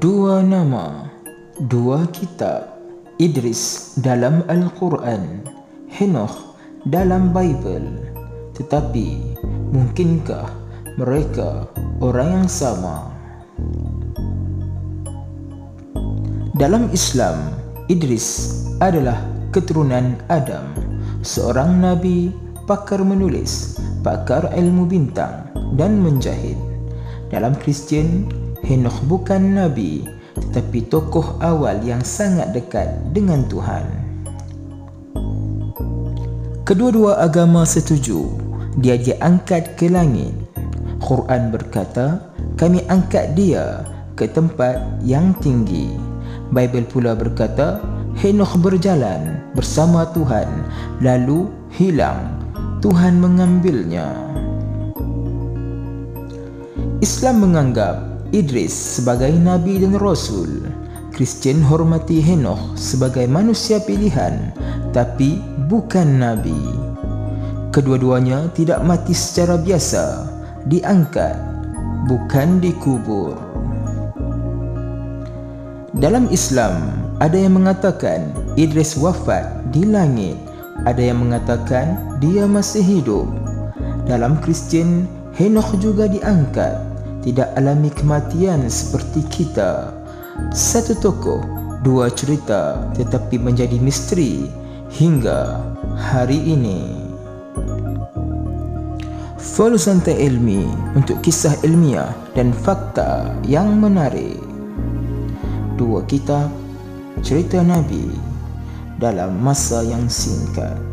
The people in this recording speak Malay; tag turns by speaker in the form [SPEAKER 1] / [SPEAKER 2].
[SPEAKER 1] Dua nama, dua kitab. Idris dalam Al-Quran, Henoch dalam Bible. Tetapi, mungkinkah mereka orang yang sama? Dalam Islam, Idris adalah keturunan Adam, seorang nabi, pakar menulis, pakar ilmu bintang dan menjahit. Dalam Kristian, Henoch bukan nabi, tetapi tokoh awal yang sangat dekat dengan Tuhan. Kedua-dua agama setuju dia diangkat ke langit. Quran berkata, kami angkat dia ke tempat yang tinggi. Bible pula berkata, Henoch berjalan bersama Tuhan, lalu hilang. Tuhan mengambilnya. Islam menganggap Idris sebagai Nabi dan Rasul. Kristian hormati Henoch sebagai manusia pilihan, tapi bukan Nabi. Kedua-duanya tidak mati secara biasa, diangkat, bukan dikubur. Dalam Islam, ada yang mengatakan Idris wafat di langit, ada yang mengatakan dia masih hidup. Dalam Kristian, Henoch juga diangkat, tidak alami kematian seperti kita. Satu tokoh, dua cerita, tetapi menjadi misteri hingga hari ini. Follow Santai Ilmi untuk kisah ilmiah dan fakta yang menarik. Dua kitab, cerita Nabi dalam masa yang singkat.